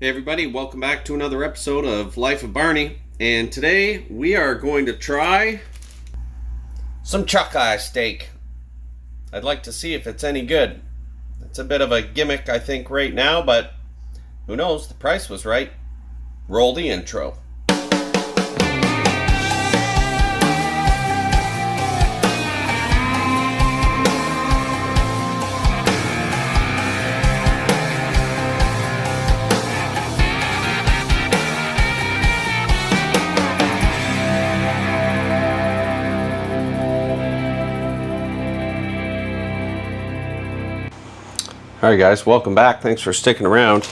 Hey everybody, welcome back to another episode of Life of Barney. And today we are going to try some chuck eye steak. I'd like to see if it's any good. It's a bit of a gimmick I think right now, but who knows, the price was right. Roll the intro. Alright guys, welcome back. Thanks for sticking around.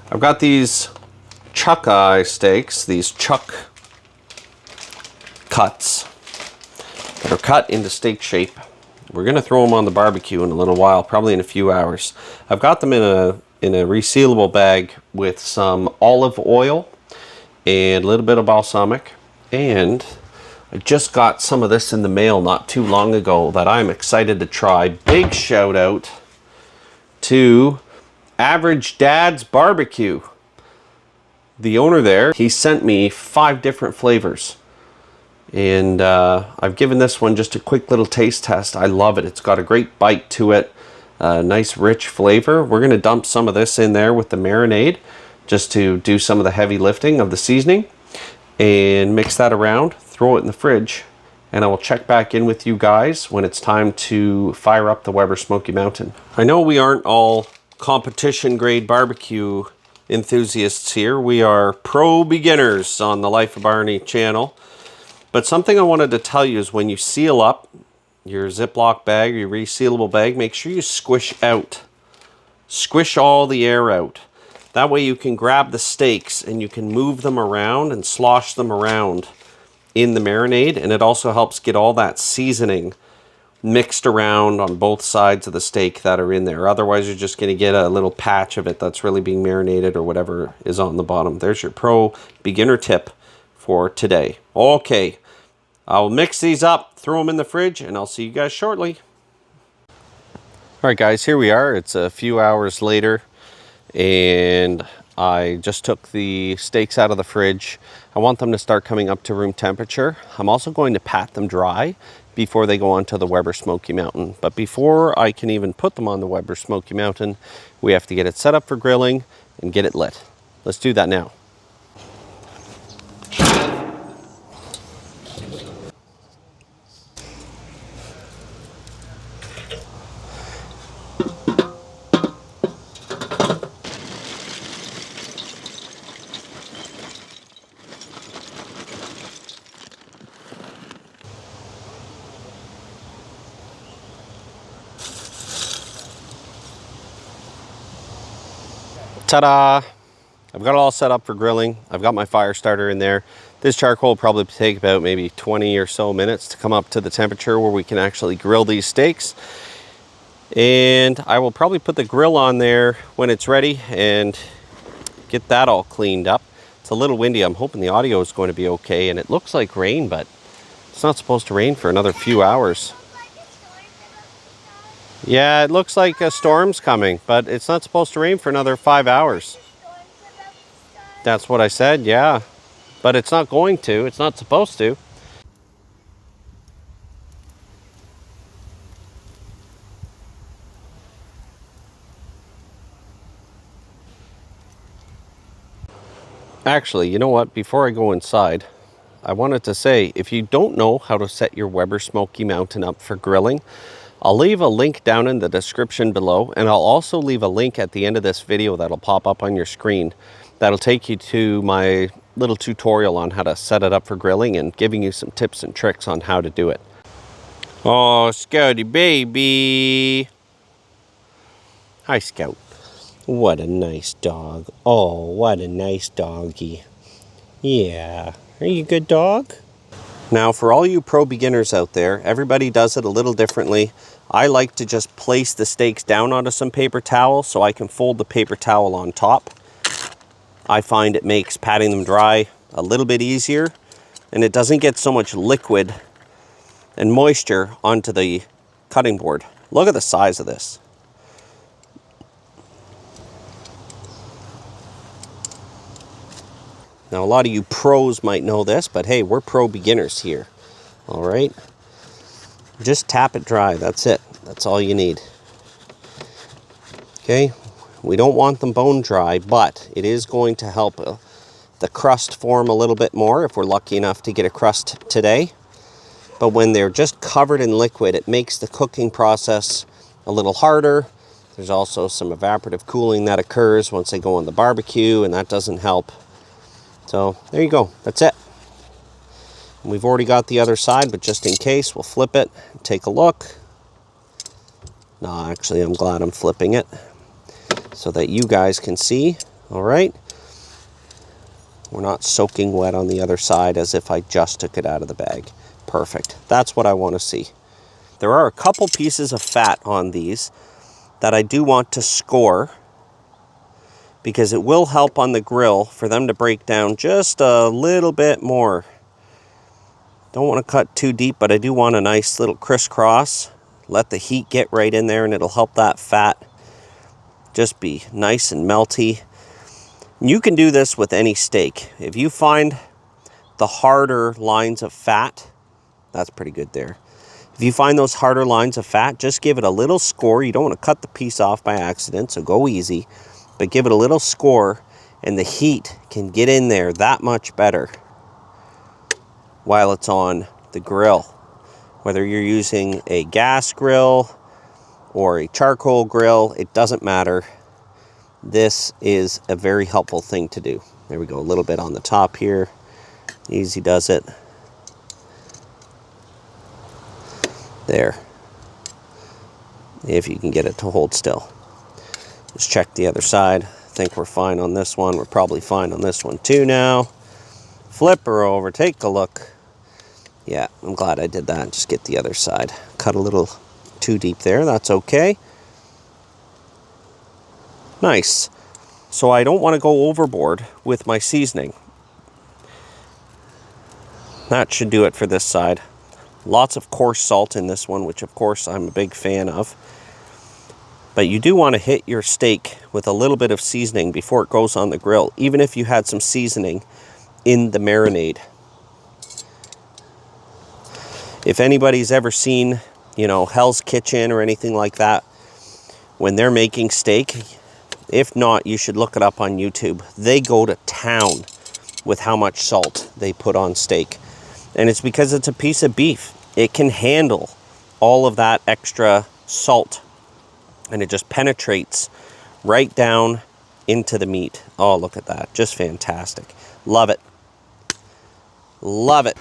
I've got these chuck eye steaks, these chuck cuts that are cut into steak shape. We're going to throw them on the barbecue in a little while, probably in a few hours. I've got them in a resealable bag with some olive oil and a little bit of balsamic, and I just got some of this in the mail not too long ago that I'm excited to try. Big shout out to Average Dad's Barbecue. The owner there, he sent me 5 different flavors. And I've given this one just a quick little taste test. I love it. It's got a great bite to it. Nice rich flavor. We're going to dump some of this in there with the marinade just to do some of the heavy lifting of the seasoning. And mix that around, throw it in the fridge. And I will check back in with you guys when it's time to fire up the Weber Smoky Mountain. I know we aren't all competition grade barbecue enthusiasts here. We are pro beginners on the Life of Barney channel. But something I wanted to tell you is when you seal up your Ziploc bag or your resealable bag, make sure you squish out. Squish all the air out. That way you can grab the steaks and you can move them around and slosh them around in the marinade, and it also helps get all that seasoning mixed around on both sides of the steak that are in there. Otherwise you're just going to get a little patch of it that's really being marinated or whatever is on the bottom. There's your pro beginner tip for today. Okay, I'll mix these up, throw them in the fridge, and I'll see you guys shortly. Alright guys, here we are. It's a few hours later and I just took the steaks out of the fridge. I want them to start coming up to room temperature. I'm also going to pat them dry before they go onto the Weber Smoky Mountain. But before I can even put them on the Weber Smoky Mountain, we have to get it set up for grilling and get it lit. Let's do that now. Ta-da! I've got it all set up for grilling. I've got my fire starter in there. This charcoal will probably take about maybe 20 or so minutes to come up to the temperature where we can actually grill these steaks. And I will probably put the grill on there when it's ready and get that all cleaned up. It's a little windy. I'm hoping the audio is going to be okay. And it looks like rain, but it's not supposed to rain for another few hours. Yeah, it looks like a storm's coming, but it's not supposed to rain for another 5 hours. That's what I said, yeah. But it's not going to. It's not supposed to. Actually, you know what? Before I go inside, I wanted to say, if you don't know how to set your Weber Smoky Mountain up for grilling, I'll leave a link down in the description below, and I'll also leave a link at the end of this video that'll pop up on your screen. That'll take you to my little tutorial on how to set it up for grilling and giving you some tips and tricks on how to do it. Oh, Scouty baby. Hi, Scout. What a nice dog. Oh, what a nice doggy. Yeah. Are you a good dog? Now, for all you pro beginners out there, everybody does it a little differently. I like to just place the steaks down onto some paper towel so I can fold the paper towel on top. I find it makes patting them dry a little bit easier, and it doesn't get so much liquid and moisture onto the cutting board. Look at the size of this. Now, a lot of you pros might know this, but hey, we're pro beginners here. All right. Just tap it dry. That's it. That's all you need. Okay. We don't want them bone dry, but it is going to help the crust form a little bit more if we're lucky enough to get a crust today. But when they're just covered in liquid, it makes the cooking process a little harder. There's also some evaporative cooling that occurs once they go on the barbecue, and that doesn't help. So there you go. That's it. We've already got the other side, but just in case, we'll flip it and take a look. No, actually, I'm glad I'm flipping it so that you guys can see. All right. We're not soaking wet on the other side as if I just took it out of the bag. Perfect. That's what I want to see. There are a couple pieces of fat on these that I do want to score, because it will help on the grill for them to break down just a little bit more. Don't want to cut too deep, but I do want a nice little crisscross. Let the heat get right in there, and it'll help that fat just be nice and melty. You can do this with any steak. If you find the harder lines of fat, that's pretty good there. If you find those harder lines of fat, just give it a little score. You don't want to cut the piece off by accident, so go easy. But give it a little score, and the heat can get in there that much better while it's on the grill. Whether you're using a gas grill or a charcoal grill, it doesn't matter. This is a very helpful thing to do. There we go, a little bit on the top here. Easy does it. There. If you can get it to hold still. Just check the other side. I think we're fine on this one. We're probably fine on this one too now. Flip her over, take a look. Yeah, I'm glad I did that. Just get the other side. Cut a little too deep there. That's okay. Nice. So I don't want to go overboard with my seasoning. That should do it for this side. Lots of coarse salt in this one, which of course I'm a big fan of. But you do want to hit your steak with a little bit of seasoning before it goes on the grill, even if you had some seasoning in the marinade. If anybody's ever seen, Hell's Kitchen or anything like that, when they're making steak, if not, you should look it up on YouTube. They go to town with how much salt they put on steak. And it's because it's a piece of beef. It can handle all of that extra salt. And it just penetrates right down into the meat. Oh, look at that. Just fantastic. Love it. Love it.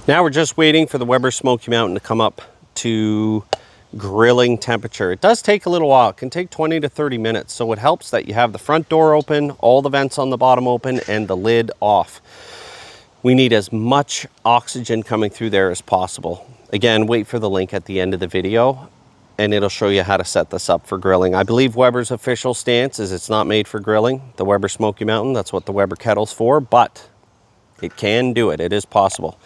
Now we're just waiting for the Weber Smoky Mountain to come up to grilling temperature. It does take a little while. It can take 20 to 30 minutes. So it helps that you have the front door open, all the vents on the bottom open, and the lid off. We need as much oxygen coming through there as possible. Again, wait for the link at the end of the video, and it'll show you how to set this up for grilling. I believe Weber's official stance is it's not made for grilling, the Weber Smoky Mountain. That's what the Weber kettle's for, but it can do it. It is possible.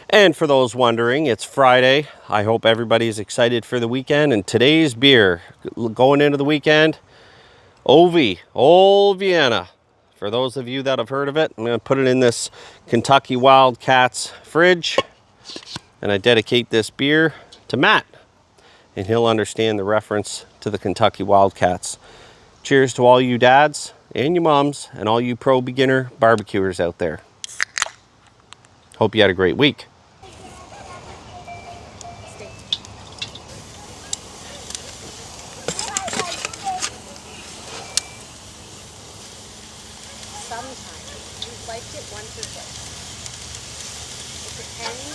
And for those wondering, it's Friday. I hope everybody's excited for the weekend. And today's beer, going into the weekend, OV, Old Vienna. For those of you that have heard of it, I'm going to put it in this Kentucky Wildcats fridge. And I dedicate this beer to Matt. And he'll understand the reference to the Kentucky Wildcats. Cheers to all you dads and you moms and all you pro beginner barbecuers out there. Hope you had a great week. Sometimes we've liked it once or twice. It depends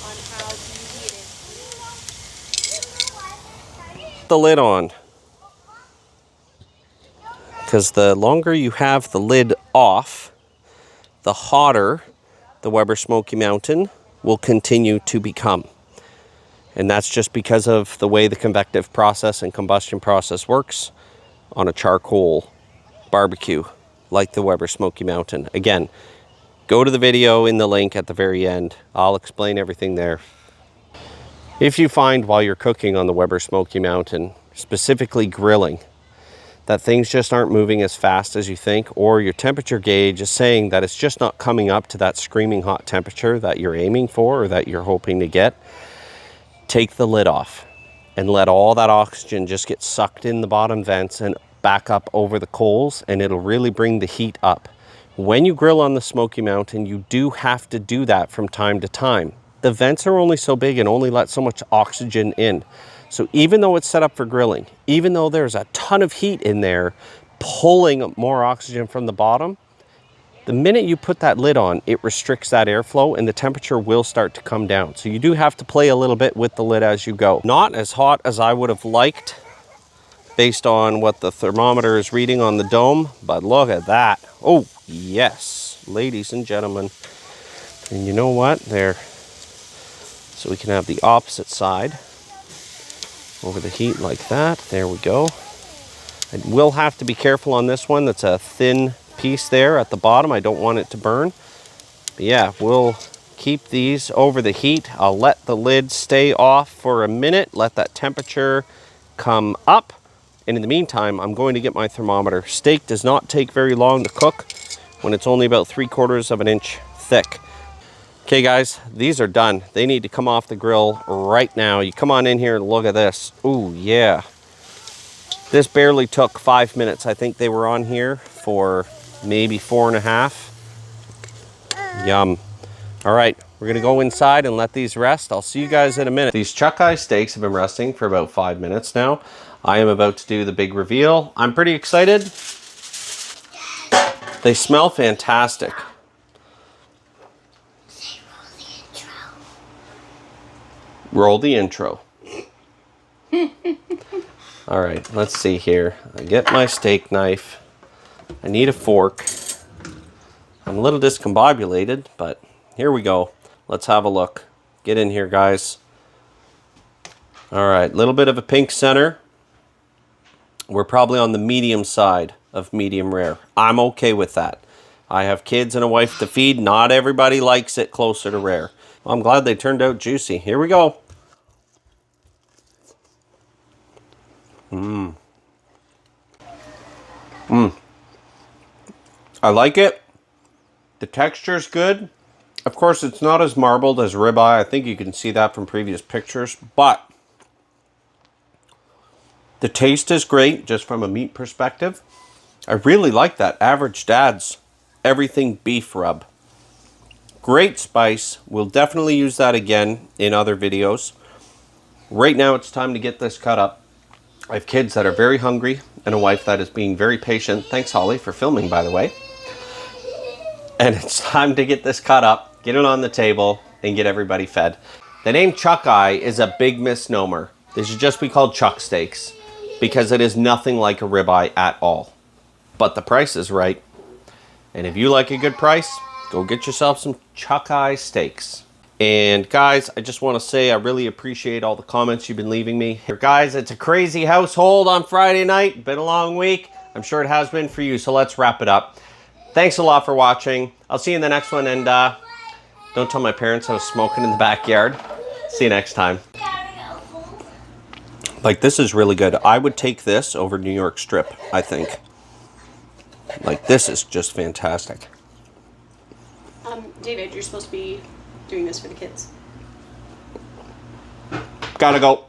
on how easy it is. The lid on, because the longer you have the lid off, the hotter the Weber Smoky Mountain will continue to become. And that's just because of the way the convective process and combustion process works on a charcoal barbecue like the Weber Smoky Mountain. Again, go to the video in the link at the very end. I'll explain everything there. If you find while you're cooking on the Weber Smoky Mountain, specifically grilling, that things just aren't moving as fast as you think, or your temperature gauge is saying that it's just not coming up to that screaming hot temperature that you're aiming for or that you're hoping to get, take the lid off and let all that oxygen just get sucked in the bottom vents and back up over the coals, and it'll really bring the heat up. When you grill on the Smoky Mountain, you do have to do that from time to time. The vents are only so big and only let so much oxygen in. So even though it's set up for grilling, even though there's a ton of heat in there pulling more oxygen from the bottom, the minute you put that lid on, it restricts that airflow and the temperature will start to come down. So you do have to play a little bit with the lid as you go. Not as hot as I would have liked based on what the thermometer is reading on the dome, but look at that. Oh, yes, ladies and gentlemen. And you know what? There. So we can have the opposite side. Over the heat like that. There we go. I will have to be careful on this one. That's a thin piece there at the bottom. I don't want it to burn. But yeah, we'll keep these over the heat. I'll let the lid stay off for a minute. Let that temperature come up. And in the meantime, I'm going to get my thermometer. Steak does not take very long to cook when it's only about 3/4 of an inch thick. Okay guys, these are done. They need to come off the grill right now. You come on in here and look at this. Ooh, yeah. This barely took 5 minutes. I think they were on here for maybe 4.5. Yum. All right, we're gonna go inside and let these rest. I'll see you guys in a minute. These chuck eye steaks have been resting for about 5 minutes now. I am about to do the big reveal. I'm pretty excited. They smell fantastic. Roll the intro. All right, let's see here. I get my steak knife. I need a fork. I'm a little discombobulated, but here we go. Let's have a look. Get in here, guys. All right, little bit of a pink center. We're probably on the medium side of medium rare. I'm okay with that. I have kids and a wife to feed. Not everybody likes it closer to rare. Well, I'm glad they turned out juicy. Here we go. I like it. The texture's good. Of course, it's not as marbled as ribeye. I think you can see that from previous pictures, but the taste is great just from a meat perspective. I really like that Average Dad's everything beef rub. Great spice. We'll definitely use that again in other videos. Right now it's time to get this cut up. I have kids that are very hungry and a wife that is being very patient. Thanks, Holly, for filming, by the way. And it's time to get this cut up, get it on the table, and get everybody fed. The name chuck eye is a big misnomer. They should just be called chuck steaks because it is nothing like a ribeye at all. But the price is right. And if you like a good price, go get yourself some chuck eye steaks. And guys, I just want to say I really appreciate all the comments you've been leaving me. Guys, it's a crazy household on Friday night. Been a long week. I'm sure it has been for you, so let's wrap it up. Thanks a lot for watching. I'll see you in the next one, and don't tell my parents I was smoking in the backyard. See you next time. Like, this is really good. I would take this over New York strip, I think. Like, this is just fantastic. David, you're supposed to be doing this for the kids. Gotta go.